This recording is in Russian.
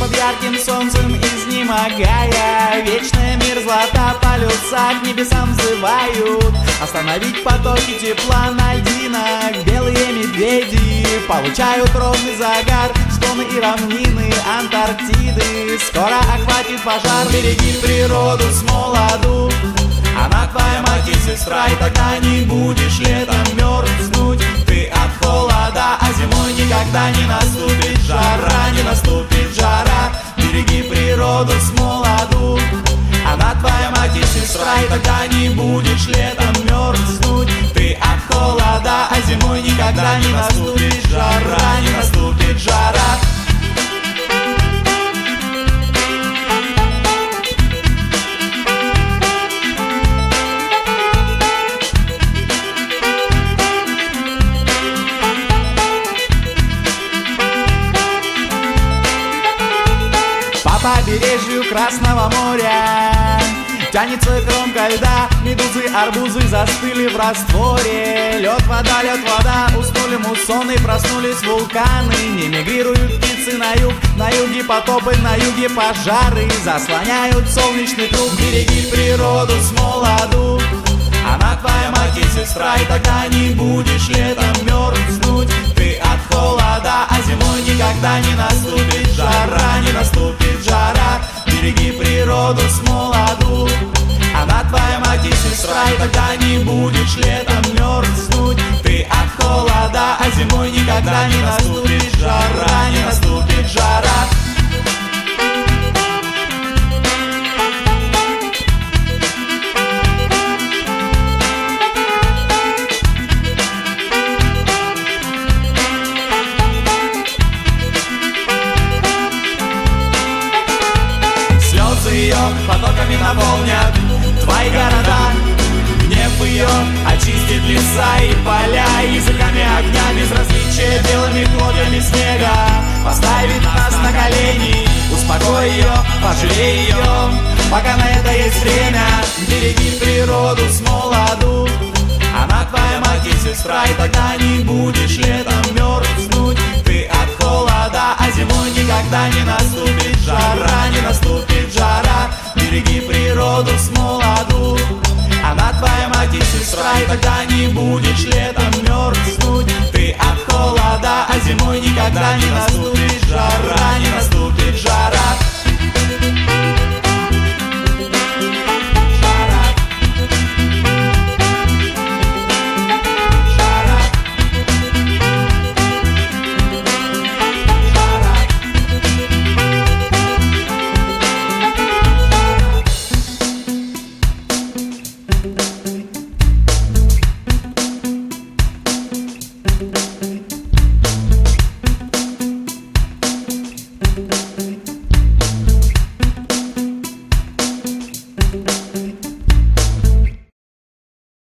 под ярким солнцем изнемогая. Вечная мерзлота, полюса к небесам взывают. Остановить потоки тепла на льдинах. Белые медведи получают ровный загар. Склоны и равнины Антарктиды скоро охватит пожар. Береги природу с молоду, она твоя мать и сестра, и тогда не будешь летом мерзнуть ты от холода, а зимой никогда не наступит жара, не наступит жара. Береги природу с молоду, она твоя мать и сестра, и тогда не будешь летом мерзнуть ты от холода, а зимой никогда не наступит жара, не наступит жара. По побережью Красного моря тянется кромка льда. Медузы, арбузы застыли в растворе. Лед, вода, уснули муссоны, проснулись вулканы. Не мигрируют птицы на юг, на юге потопы, на юге пожары заслоняют солнечный круг. Береги природу с молоду, она твоя мать и сестра, и тогда не будешь летом мерзнуть ты от холода, а зимой никогда не наступит жара, не наступит жара. Береги природу с молоду, она твоя мать и сестра, и тогда не будешь летом мерзнуть ты от холода, а зимой никогда не наступит жара, не наступит жара. Ее потоками наполнят твои города. Гнев ее очистит леса и поля. Языками огня безразличия, белыми хлопьями снега поставит нас на колени. Успокой ее, пожалей ее, пока на это есть время. Береги природу с молоду, она твоя мать и сестра, и тогда не будешь летом мерзнуть ты от холода, а зимой никогда не наступит жара, не наступит жара. Береги природу с молоду, она твоя мать и сестра, и тогда не будешь летом мерзнуть ты от холода, а зимой никогда не наступит жара, не наступит